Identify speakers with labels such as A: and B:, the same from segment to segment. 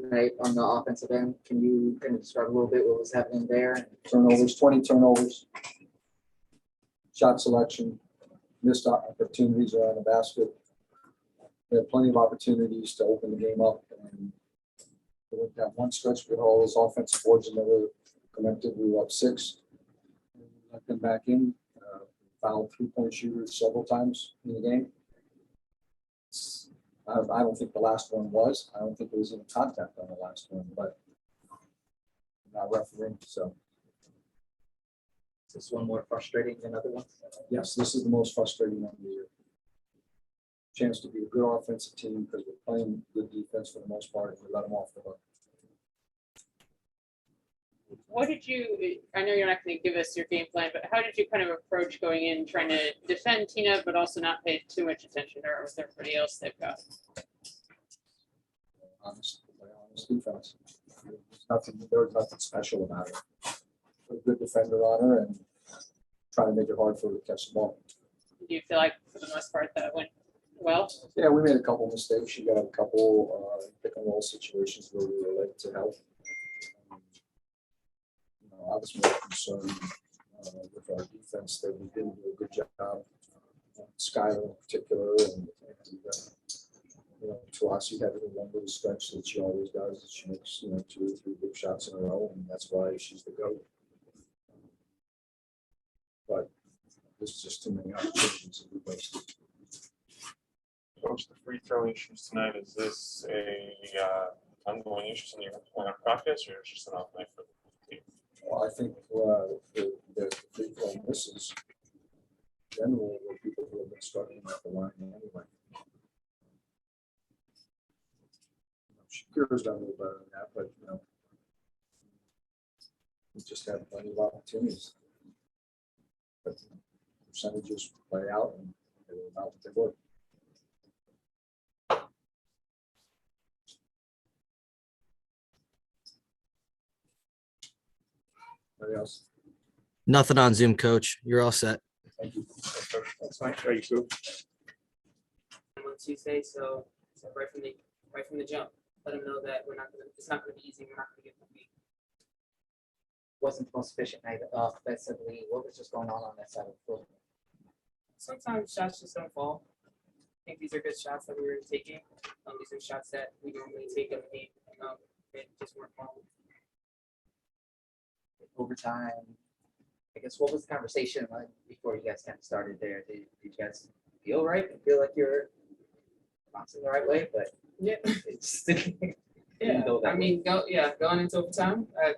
A: tonight on the offensive end. Can you kind of describe a little bit what was happening there?
B: Turnovers, 20 turnovers, shot selection, missed opportunities around the basket. We had plenty of opportunities to open the game up, and we went down one stretch with all those offensive boards and never connected. We were up 6. Let them back in. Fouled 3-point shooters several times in the game. I don't think the last one was. I don't think there was any contact on the last one, but not refereeing. So,
A: Is this one more frustrating than other ones?
B: yes, this is the most frustrating one of the year. Chance to be a good offensive team because we're playing good defense for the most part, and we let them off the hook.
C: What did you, I know you're not going to give us your game plan, but how did you kind of approach going in trying to defend Tina, but also not pay too much attention to her with everybody else they've got?
B: Honest defense. There was nothing special about it. A good defender on her and trying to make it hard for her to catch the ball.
C: Do you feel like, for the most part, that went well?
B: Yeah, we made a couple mistakes. She got a couple pick and roll situations where we were late to help. I was more concerned with our defense that we didn't do a good job. Skyler in particular, and Taurasi had one little stretch that she always does. That she makes 2 or 3 big shots in a row, and that's why she's the GOAT. But there's just too many opportunities that we wasted.
D: Coach, the free throw issues tonight, is this a ongoing issue in your practice, or is it just an off night for the team?
B: Well, I think the free throw misses generally were people who have been struggling at the line anyway. Shakira's done a little better than that, but we just had plenty of opportunities. But percentages play out, and they were about what they were. Anybody else?
E: Nothing on Zoom, Coach. You're all set.
B: Thank you.
D: That's fine. Are you too?
F: On Tuesday, so right from the jump, let them know that it's not gonna be easy. We're not gonna get the beat.
A: Wasn't the most efficient night offensively. What was just going on that side of the floor?
F: Sometimes shots just don't fall. I think these are good shots that we were taking. These are shots that we normally take in the game. It just weren't falling.
A: Overtime. I guess what was the conversation like before you guys kind of started there? Did you guys feel right and feel like you're bouncing the right way? But
F: Yeah,
A: it's
F: yeah. I mean, going into overtime, I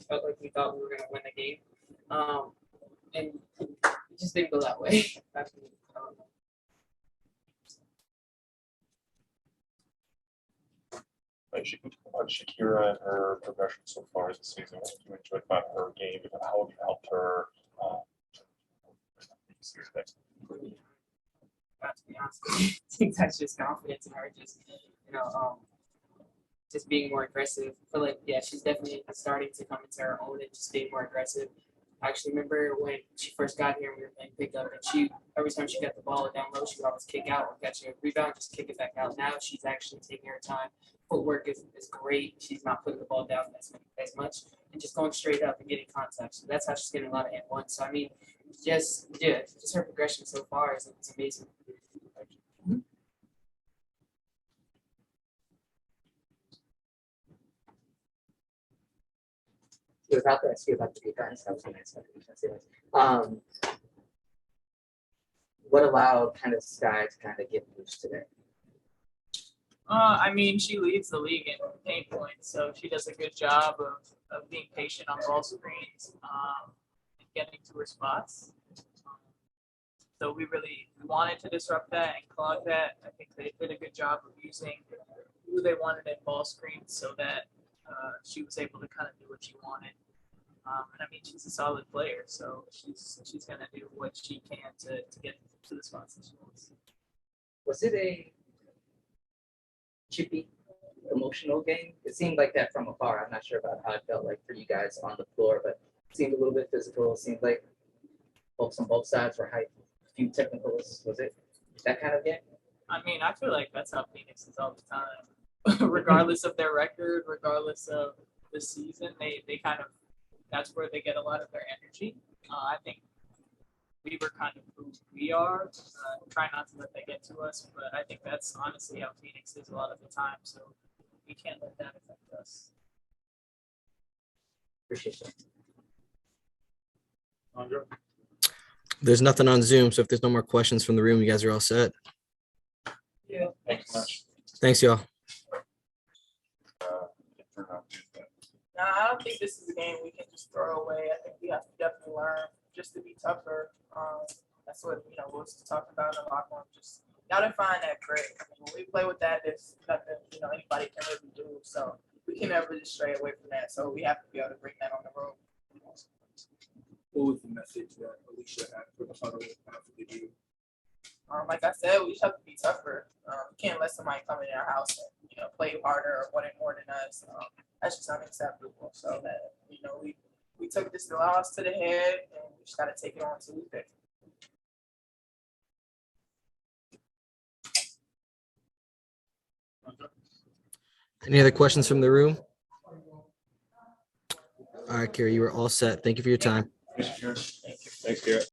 F: felt like we thought we were gonna win the game, and it just didn't go that way.
D: On Shakira and her progression so far this season, what have you enjoyed about her game, and how have you helped her?
F: To be honest, I think that's just confidence in her, just being more aggressive. I feel like, yeah, she's definitely starting to come into her own and just being more aggressive. I actually remember when she first got here, we were playing pickup, and every time she got the ball down low, she would always kick out or catch a rebound, just kick it back out. Now she's actually taking her time. Footwork is great. She's not putting the ball down as much and just going straight up and getting contact. So that's how she's getting a lot of and-one. So I mean, just her progression so far is amazing.
A: He was out there. Ask you about the defense. I was going to ask about the defense. What allowed kind of Sky to kind of get loose today?
F: I mean, she leads the league in paint points, so she does a good job of being patient on ball screens and getting to her spots. So we really wanted to disrupt that and clog that. I think they did a good job of using who they wanted in ball screens so that she was able to kind of do what she wanted. And I mean, she's a solid player, so she's going to do what she can to get to the spots that she wants.
A: Was it a chippy, emotional game? It seemed like that from afar. I'm not sure about how it felt like for you guys on the floor, but it seemed a little bit physical. It seemed like folks on both sides were hyped. A few technicals. Was it that kind of game?
F: I mean, I feel like that's how Phoenix is all the time. regardless of their record, regardless of the season, they kind of, that's where they get a lot of their energy. I think we were kind of who we are. Try not to let that get to us, but I think that's honestly how Phoenix is a lot of the time. So we can't let that affect us.
A: Appreciate that.
D: Andrew?
E: There's nothing on Zoom, so if there's no more questions from the room, you guys are all set.
F: Yeah.
D: Thanks so much.
E: Thanks, y'all.
G: No, I don't think this is a game we can just throw away. I think we have to definitely learn just to be tougher. That's what was talked about in the locker room. Just gotta find that grit. I mean, when we play with that, there's nothing anybody can really do. So we can never just stray away from that. So we have to be able to bring that on the road.
H: What was the message that Myisha had for the huddle after the game?
G: Like I said, we just have to be tougher. We can't let somebody come in our house and play harder or want it more than us. That's just unacceptable. So that we took this loss to the head, and we just got to take it on Tuesday.
E: Any other questions from the room? All right, Carrie, you were all set. Thank you for your time.
D: Thanks, Garrett.